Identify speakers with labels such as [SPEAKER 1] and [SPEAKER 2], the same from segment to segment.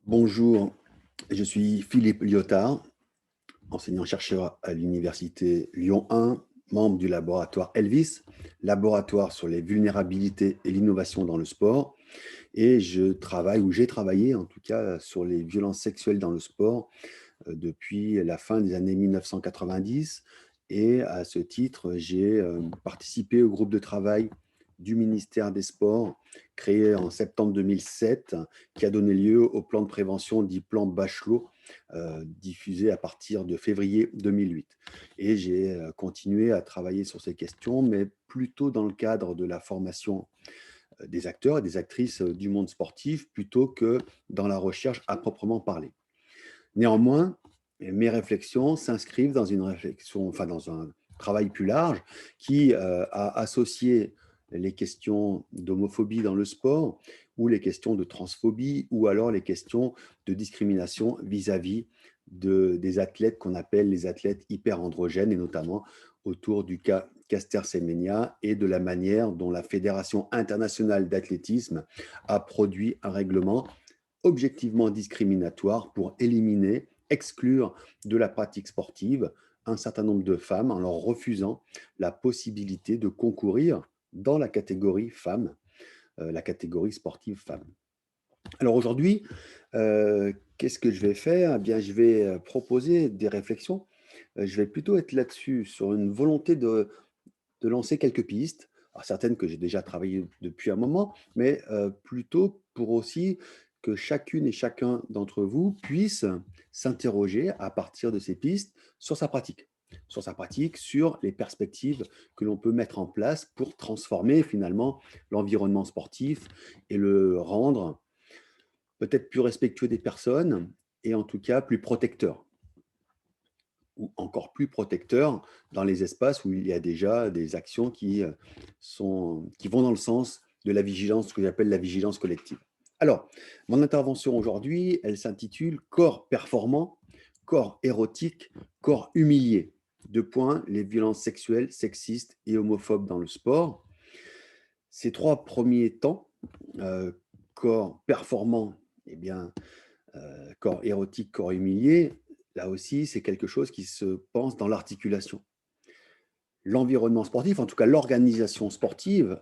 [SPEAKER 1] Bonjour, je suis Philippe Lyotard, enseignant-chercheur à l'Université Lyon 1, membre du laboratoire Elvis, laboratoire sur les vulnérabilités et l'innovation dans le sport. Et je travaille, ou j'ai travaillé en tout cas, sur les violences sexuelles dans le sport depuis la fin des années 1990. Et à ce titre, j'ai participé au groupe de travail du ministère des Sports, créé en septembre 2007, qui a donné lieu au plan de prévention dit plan Bachelot, diffusé à partir de février 2008. Et j'ai continué à travailler sur ces questions, mais plutôt dans le cadre de la formation des acteurs et des actrices du monde sportif, plutôt que dans la recherche à proprement parler. Néanmoins, mes réflexions s'inscrivent dans une réflexion, enfin dans un travail plus large qui a associé les questions d'homophobie dans le sport ou les questions de transphobie ou alors les questions de discrimination vis-à-vis des athlètes qu'on appelle les athlètes hyperandrogènes et notamment autour du cas Caster Semenya et de la manière dont la Fédération internationale d'athlétisme a produit un règlement objectivement discriminatoire pour éliminer, exclure de la pratique sportive un certain nombre de femmes en leur refusant la possibilité de concourir dans la catégorie femmes, la catégorie sportive femmes. Alors aujourd'hui, qu'est-ce que je vais faire? Eh bien, je vais proposer des réflexions. Je vais plutôt être là-dessus, sur une volonté de lancer quelques pistes, alors certaines que j'ai déjà travaillées depuis un moment, mais plutôt pour aussi que chacune et chacun d'entre vous puisse s'interroger à partir de ces pistes sur sa pratique, sur les perspectives que l'on peut mettre en place pour transformer finalement l'environnement sportif et le rendre peut-être plus respectueux des personnes et en tout cas plus protecteur ou encore plus protecteur dans les espaces où il y a déjà des actions qui vont dans le sens de la vigilance, ce que j'appelle la vigilance collective. Alors, mon intervention aujourd'hui, elle s'intitule Corps performant, corps érotique, corps humilié. Deux points, les violences sexuelles, sexistes et homophobes dans le sport. Ces trois premiers temps, euh, corps performant, eh bien, corps érotique, corps humilié, là aussi, c'est quelque chose qui se pense dans l'articulation. L'environnement sportif, en tout cas l'organisation sportive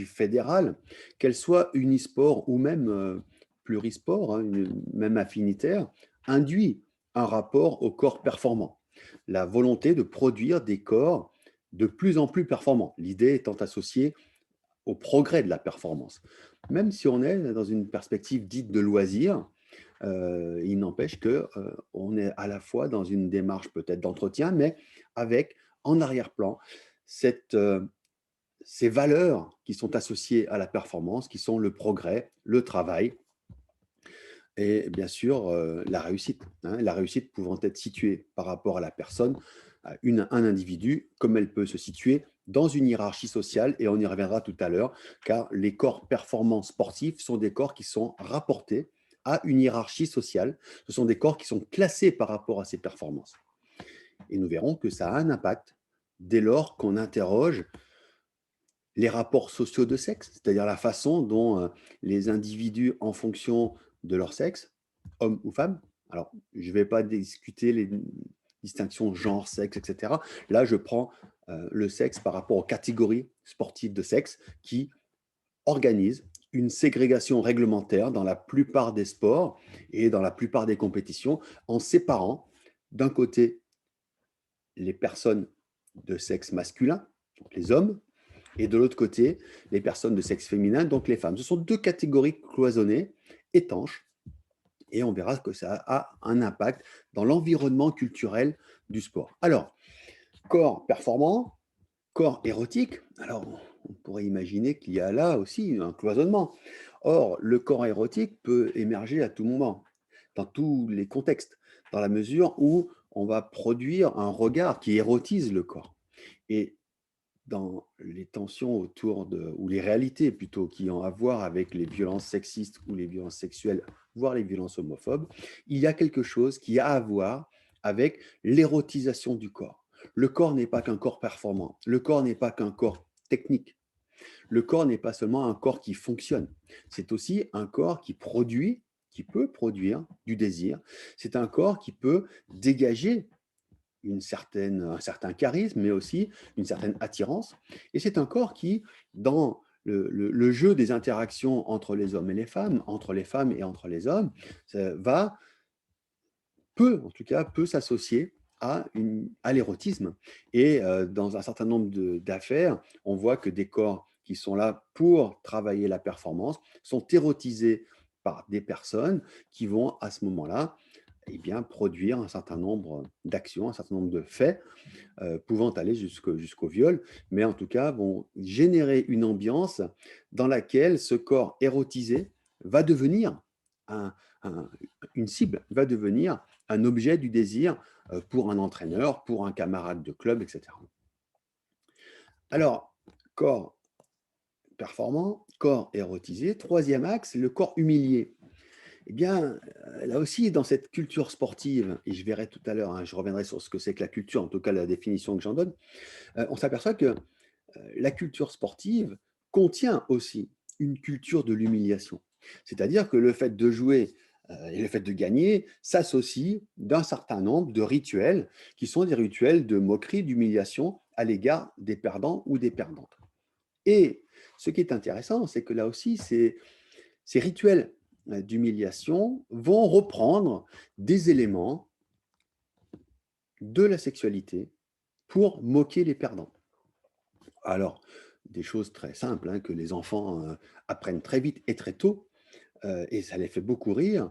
[SPEAKER 1] fédérale, qu'elle soit unisport ou même plurisport, hein, même affinitaire, induit un rapport au corps performant. La volonté de produire des corps de plus en plus performants. L'idée étant associée au progrès de la performance. Même si on est dans une perspective dite de loisir, il n'empêche qu'on est à la fois dans une démarche peut-être d'entretien, mais avec en arrière-plan ces valeurs qui sont associées à la performance, qui sont le progrès, le travail et bien sûr la réussite. Hein, la réussite pouvant être située par rapport à la personne, à un individu, comme elle peut se situer dans une hiérarchie sociale, et on y reviendra tout à l'heure, car les corps performants sportifs sont des corps qui sont rapportés à une hiérarchie sociale. Ce sont des corps qui sont classés par rapport à ces performances. Et nous verrons que ça a un impact dès lors qu'on interroge les rapports sociaux de sexe, c'est-à-dire la façon dont les individus, en fonction de leur sexe, hommes ou femmes, alors je ne vais pas discuter les distinctions genre, sexe, etc. Là, je prends le sexe par rapport aux catégories sportives de sexe qui organisent une ségrégation réglementaire dans la plupart des sports et dans la plupart des compétitions en séparant d'un côté les personnes de sexe masculin, donc les hommes, et de l'autre côté, les personnes de sexe féminin, donc les femmes. Ce sont deux catégories cloisonnées, étanches, et on verra que ça a un impact dans l'environnement culturel du sport. Alors, corps performant, corps érotique, alors on pourrait imaginer qu'il y a là aussi un cloisonnement. Or, le corps érotique peut émerger à tout moment, dans tous les contextes, dans la mesure où on va produire un regard qui érotise le corps. Et dans les tensions autour de, ou les réalités plutôt, qui ont à voir avec les violences sexistes ou les violences sexuelles, voire les violences homophobes, il y a quelque chose qui a à voir avec l'érotisation du corps. Le corps n'est pas qu'un corps performant, le corps n'est pas qu'un corps technique, le corps n'est pas seulement un corps qui fonctionne, c'est aussi un corps qui produit, qui peut produire du désir. C'est un corps qui peut dégager un certain charisme, mais aussi une certaine attirance. Et c'est un corps qui, dans le jeu des interactions entre les hommes et les femmes, entre les femmes et entre les hommes, va en tout cas, peut s'associer à l'érotisme. Et dans un certain nombre d'affaires, on voit que des corps qui sont là pour travailler la performance sont érotisés par des personnes qui vont à ce moment-là eh bien, produire un certain nombre d'actions, un certain nombre de faits pouvant aller jusqu'au viol, mais en tout cas vont générer une ambiance dans laquelle ce corps érotisé va devenir un- un- une cible, va devenir un objet du désir pour un entraîneur, pour un camarade de club, etc. Alors, corps performant, corps érotisé. Troisième axe, le corps humilié. Eh bien, là aussi, dans cette culture sportive, et je verrai tout à l'heure, hein, je reviendrai sur ce que c'est que la culture, en tout cas la définition que j'en donne, on s'aperçoit que la culture sportive contient aussi une culture de l'humiliation. C'est-à-dire que le fait de jouer et le fait de gagner s'associe d'un certain nombre de rituels qui sont des rituels de moquerie, d'humiliation à l'égard des perdants ou des perdantes. Et ce qui est intéressant, c'est que là aussi, ces rituels d'humiliation vont reprendre des éléments de la sexualité pour moquer les perdants. Alors, des choses très simples hein, que les enfants apprennent très vite et très tôt, et ça les fait beaucoup rire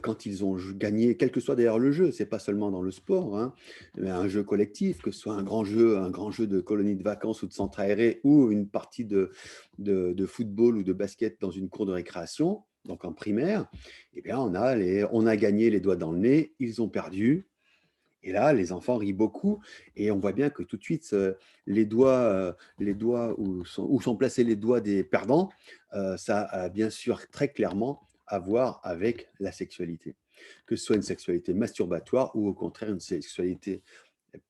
[SPEAKER 1] quand ils ont gagné, quel que soit d'ailleurs le jeu, c'est pas seulement dans le sport, hein, mais un jeu collectif, que ce soit un grand jeu de colonie de vacances ou de centre aéré, ou une partie de football ou de basket dans une cour de récréation, donc en primaire, eh bien on a gagné les doigts dans le nez, ils ont perdu, et là, les enfants rient beaucoup et on voit bien que tout de suite, les doigts où sont placés les doigts des perdants, ça a bien sûr très clairement à voir avec la sexualité. Que ce soit une sexualité masturbatoire ou au contraire une sexualité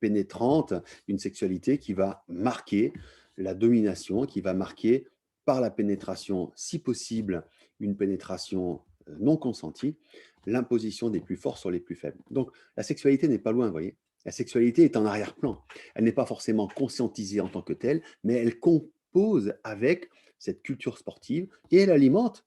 [SPEAKER 1] pénétrante, une sexualité qui va marquer la domination, qui va marquer par la pénétration, si possible, une pénétration non consentie, l'imposition des plus forts sur les plus faibles. Donc la sexualité n'est pas loin, vous voyez. La sexualité est en arrière-plan. Elle n'est pas forcément conscientisée en tant que telle, mais elle compose avec cette culture sportive et elle alimente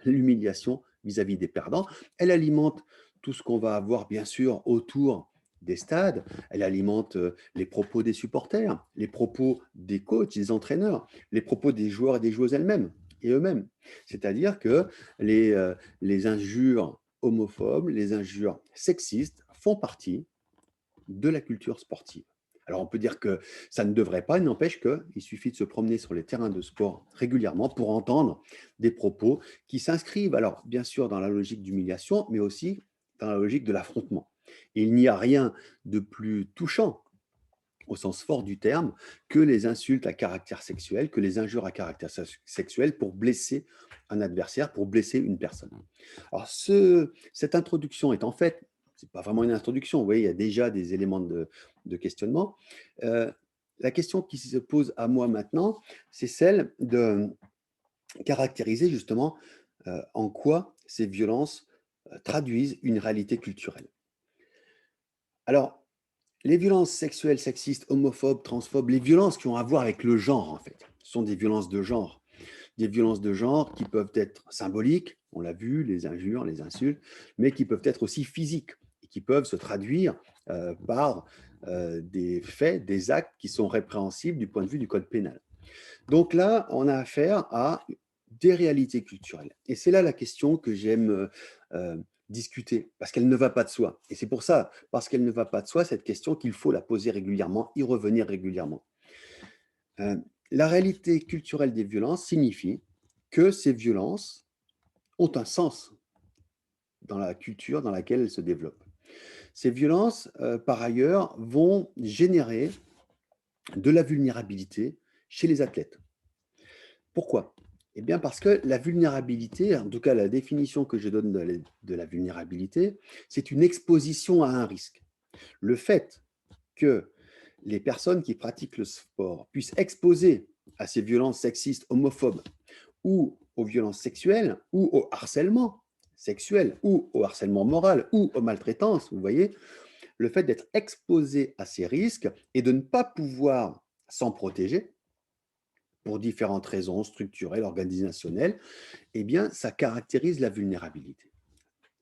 [SPEAKER 1] l'humiliation vis-à-vis des perdants. Elle alimente tout ce qu'on va avoir, bien sûr, autour des stades. Elle alimente les propos des supporters, les propos des coachs, des entraîneurs, les propos des joueurs et des joueuses elles-mêmes et eux-mêmes. C'est-à-dire que les injures homophobes, les injures sexistes font partie de la culture sportive. Alors on peut dire que ça ne devrait pas, il n'empêche qu'il suffit de se promener sur les terrains de sport régulièrement pour entendre des propos qui s'inscrivent, alors bien sûr dans la logique d'humiliation, mais aussi dans la logique de l'affrontement. Et il n'y a rien de plus touchant au sens fort du terme, que les insultes à caractère sexuel, que les injures à caractère sexuel pour blesser un adversaire, pour blesser une personne. Alors, cette introduction est en fait, c'est pas vraiment une introduction, vous voyez, il y a déjà des éléments de questionnement. Euh, la question qui se pose à moi maintenant, c'est celle de caractériser justement en quoi ces violences traduisent une réalité culturelle. Alors, les violences sexuelles, sexistes, homophobes, transphobes, les violences qui ont à voir avec le genre, en fait, sont des violences de genre. Des violences de genre qui peuvent être symboliques, on l'a vu, les injures, les insultes, mais qui peuvent être aussi physiques et qui peuvent se traduire par des faits, des actes qui sont répréhensibles du point de vue du code pénal. Donc là, on a affaire à des réalités culturelles. Et c'est là la question que j'aime discuter, parce qu'elle ne va pas de soi. Et c'est pour ça, parce qu'elle ne va pas de soi, cette question qu'il faut la poser régulièrement, y revenir régulièrement. Euh, la réalité culturelle des violences signifie que ces violences ont un sens dans la culture dans laquelle elles se développent. Ces violences, par ailleurs, vont générer de la vulnérabilité chez les athlètes. Pourquoi? Eh bien parce que la vulnérabilité, en tout cas la définition que je donne de la vulnérabilité, c'est une exposition à un risque. Le fait que les personnes qui pratiquent le sport puissent exposer à ces violences sexistes, homophobes ou aux violences sexuelles ou au harcèlement, sexuel ou au harcèlement moral ou aux maltraitances, vous voyez, le fait d'être exposé à ces risques et de ne pas pouvoir s'en protéger pour différentes raisons structurelles, organisationnelles, eh bien, ça caractérise la vulnérabilité.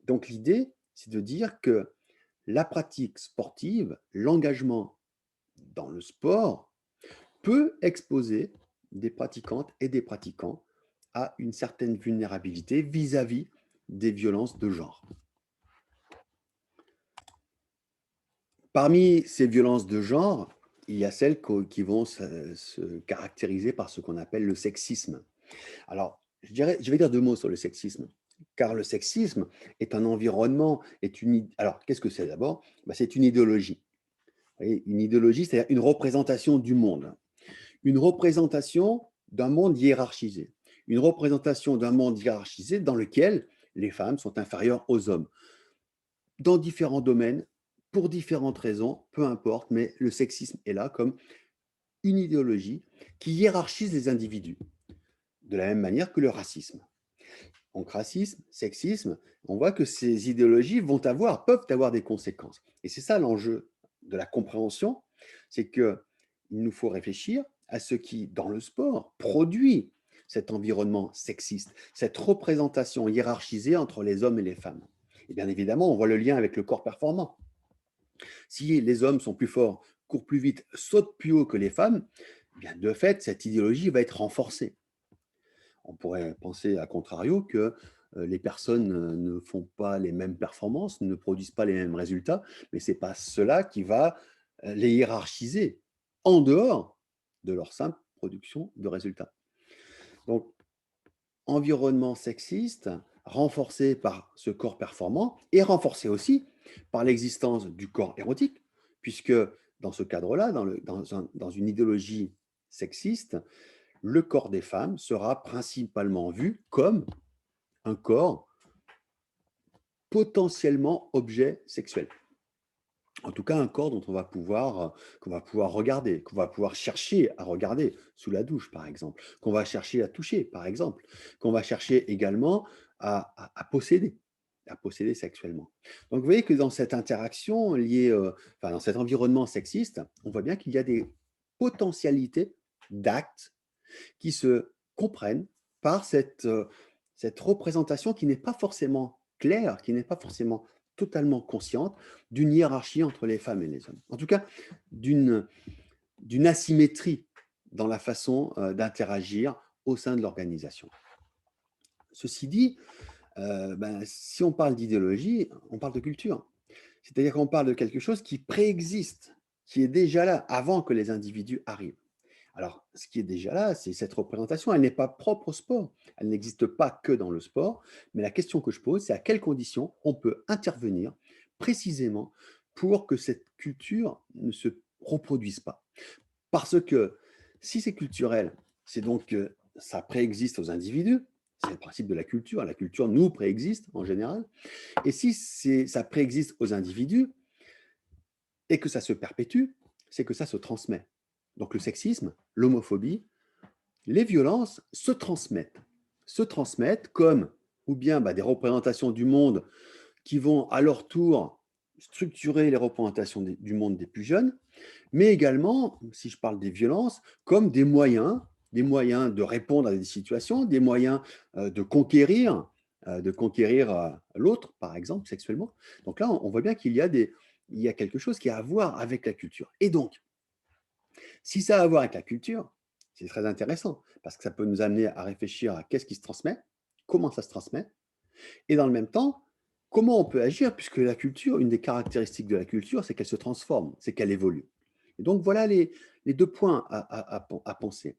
[SPEAKER 1] Donc l'idée, c'est de dire que la pratique sportive, l'engagement dans le sport peut exposer des pratiquantes et des pratiquants à une certaine vulnérabilité vis-à-vis des violences de genre. Parmi ces violences de genre, il y a celles qui vont se caractériser par ce qu'on appelle le sexisme. Alors, je vais dire deux mots sur le sexisme, car le sexisme est un environnement, alors qu'est-ce que c'est d'abord? Ben, c'est une idéologie. Vous voyez, une idéologie, c'est-à-dire une représentation du monde, une représentation d'un monde hiérarchisé, une représentation d'un monde hiérarchisé dans lequel les femmes sont inférieures aux hommes, dans différents domaines, pour différentes raisons, peu importe, mais le sexisme est là comme une idéologie qui hiérarchise les individus, de la même manière que le racisme. Donc racisme, sexisme, on voit que ces idéologies peuvent avoir des conséquences. Et c'est ça l'enjeu de la compréhension, c'est qu'il nous faut réfléchir à ce qui, dans le sport, produit cet environnement sexiste, cette représentation hiérarchisée entre les hommes et les femmes. Et bien évidemment, on voit le lien avec le corps performant. Si les hommes sont plus forts, courent plus vite, sautent plus haut que les femmes, eh bien de fait, cette idéologie va être renforcée. On pourrait penser à contrario que les personnes ne font pas les mêmes performances, ne produisent pas les mêmes résultats, mais ce n'est pas cela qui va les hiérarchiser en dehors de leur simple production de résultats. Donc, environnement sexiste renforcé par ce corps performant et renforcé aussi par l'existence du corps érotique, puisque dans ce cadre-là, dans une idéologie sexiste, le corps des femmes sera principalement vu comme un corps potentiellement objet sexuel. En tout cas, un corps qu'on va pouvoir regarder, qu'on va pouvoir chercher à regarder sous la douche, par exemple, qu'on va chercher à toucher, par exemple, qu'on va chercher également à posséder sexuellement. Donc, vous voyez que dans cette interaction liée, enfin, dans cet environnement sexiste, on voit bien qu'il y a des potentialités d'actes qui se comprennent par cette représentation qui n'est pas forcément claire, qui n'est pas forcément totalement consciente d'une hiérarchie entre les femmes et les hommes. En tout cas, d'une asymétrie dans la façon d'interagir au sein de l'organisation. Ceci dit, si on parle d'idéologie, on parle de culture. C'est-à-dire qu'on parle de quelque chose qui préexiste, qui est déjà là avant que les individus arrivent. Alors, ce qui est déjà là, c'est cette représentation. Elle n'est pas propre au sport. Elle n'existe pas que dans le sport. Mais la question que je pose, c'est à quelles conditions on peut intervenir précisément pour que cette culture ne se reproduise pas. Parce que si c'est culturel, c'est donc que ça préexiste aux individus. C'est le principe de la culture. La culture nous préexiste en général. Et si ça préexiste aux individus et que ça se perpétue, c'est que ça se transmet. Donc le sexisme, l'homophobie, les violences se transmettent comme ou bien des représentations du monde qui vont à leur tour structurer les représentations du monde des plus jeunes, mais également, si je parle des violences, comme des moyens de répondre à des situations, des moyens de conquérir l'autre, par exemple, sexuellement. Donc là, on voit bien il y a quelque chose qui a à voir avec la culture. Et donc, si ça a à voir avec la culture, c'est très intéressant parce que ça peut nous amener à réfléchir à qu'est-ce qui se transmet, comment ça se transmet, et dans le même temps, comment on peut agir puisque la culture, une des caractéristiques de la culture, c'est qu'elle se transforme, c'est qu'elle évolue. Et donc voilà les deux points à penser.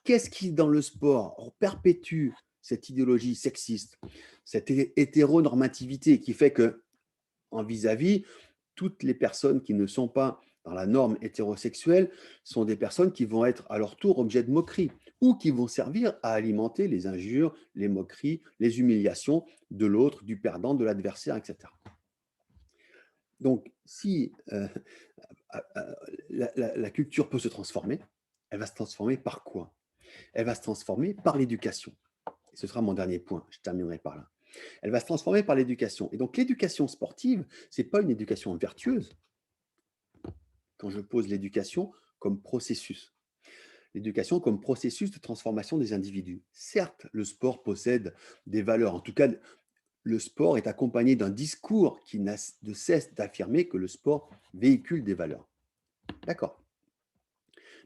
[SPEAKER 1] Qu'est-ce qui, dans le sport, perpétue cette idéologie sexiste, cette hétéronormativité qui fait que, en vis-à-vis, toutes les personnes qui ne sont pas dans la norme hétérosexuelle sont des personnes qui vont être à leur tour objet de moquerie ou qui vont servir à alimenter les injures, les moqueries, les humiliations de l'autre, du perdant, de l'adversaire, etc. Donc, si la culture peut se transformer, elle va se transformer par quoi? Elle va se transformer par l'éducation. Et ce sera mon dernier point, je terminerai par là. Elle va se transformer par l'éducation. Et donc, l'éducation sportive, ce n'est pas une éducation vertueuse quand je pose l'éducation comme processus. L'éducation comme processus de transformation des individus. Certes, le sport possède des valeurs. En tout cas, le sport est accompagné d'un discours qui n'a de cesse d'affirmer que le sport véhicule des valeurs. D'accord.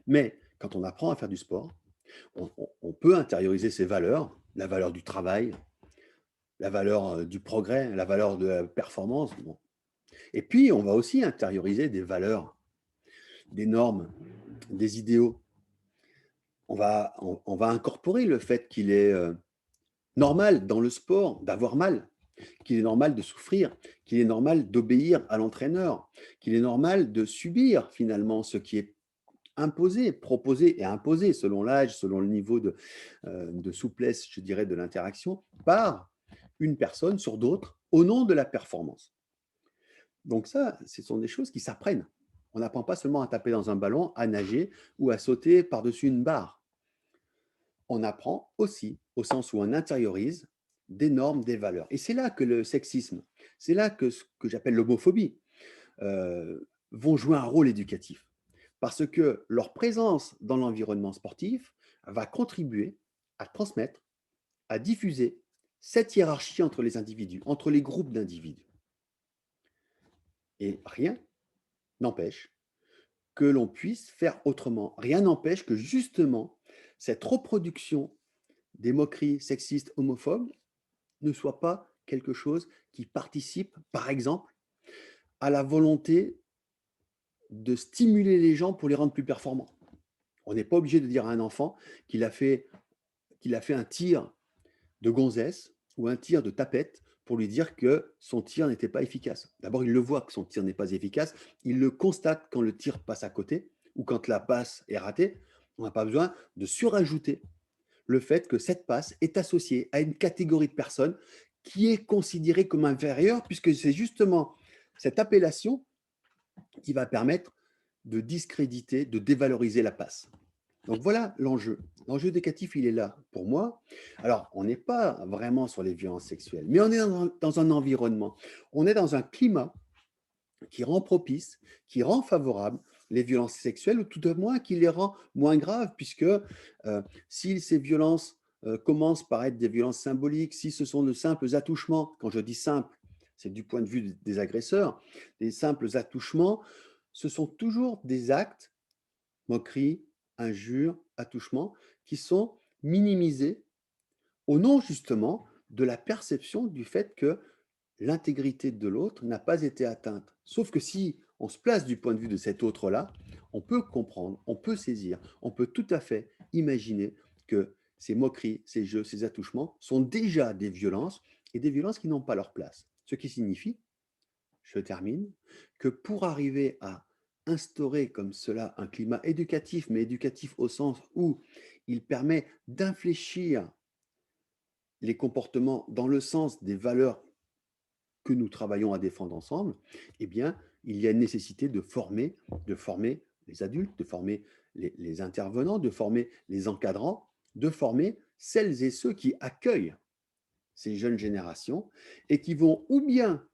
[SPEAKER 1] Mais quand on apprend à faire du sport, on peut intérioriser ces valeurs, la valeur du travail, la valeur du progrès, la valeur de la performance. Bon. Et puis, on va aussi intérioriser des valeurs, des normes, des idéaux. On va incorporer le fait qu'il est normal dans le sport d'avoir mal, qu'il est normal de souffrir, qu'il est normal d'obéir à l'entraîneur, qu'il est normal de subir finalement ce qui est imposé, proposé et imposé selon l'âge, selon le niveau de souplesse, je dirais, de l'interaction, par une personne sur d'autres au nom de la performance. Donc ça, ce sont des choses qui s'apprennent. On n'apprend pas seulement à taper dans un ballon, à nager ou à sauter par-dessus une barre. On apprend aussi au sens où on intériorise des normes, des valeurs. Et c'est là que le sexisme, c'est là que ce que j'appelle l'homophobie, vont jouer un rôle éducatif. Parce que leur présence dans l'environnement sportif va contribuer à transmettre, à diffuser cette hiérarchie entre les individus, entre les groupes d'individus. Et rien n'empêche que l'on puisse faire autrement. Rien n'empêche que justement cette reproduction des moqueries sexistes, homophobes ne soit pas quelque chose qui participe, par exemple, à la volonté de stimuler les gens pour les rendre plus performants. On n'est pas obligé de dire à un enfant qu'il a fait un tir de gonzesse ou un tir de tapette pour lui dire que son tir n'était pas efficace. D'abord, il le voit que son tir n'est pas efficace, il le constate quand le tir passe à côté ou quand la passe est ratée. On n'a pas besoin de surajouter le fait que cette passe est associée à une catégorie de personnes qui est considérée comme inférieure, puisque c'est justement cette appellation qui va permettre de discréditer, de dévaloriser la passe. Donc voilà l'enjeu. L'enjeu éducatif, il est là pour moi. Alors, on n'est pas vraiment sur les violences sexuelles, mais on est dans un environnement, on est dans un climat qui rend propice, qui rend favorable les violences sexuelles, ou tout au moins qui les rend moins graves, puisque si ces violences commencent par être des violences symboliques, si ce sont de simples attouchements, quand je dis simple, c'est du point de vue des agresseurs, des simples attouchements, ce sont toujours des actes, moqueries, injures, attouchements, qui sont minimisés au nom justement de la perception du fait que l'intégrité de l'autre n'a pas été atteinte. Sauf que si on se place du point de vue de cet autre-là, on peut comprendre, on peut saisir, on peut tout à fait imaginer que ces moqueries, ces jeux, ces attouchements sont déjà des violences et des violences qui n'ont pas leur place. Ce qui signifie, je termine, que pour arriver à instaurer comme cela un climat éducatif, mais éducatif au sens où il permet d'infléchir les comportements dans le sens des valeurs que nous travaillons à défendre ensemble, eh bien, il y a une nécessité de former les adultes, de former les intervenants, de former les encadrants, de former celles et ceux qui accueillent ces jeunes générations et qui vont ou bien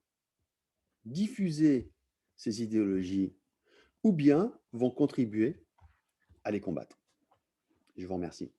[SPEAKER 1] diffuser ces idéologies ou bien vont contribuer à les combattre. Je vous remercie.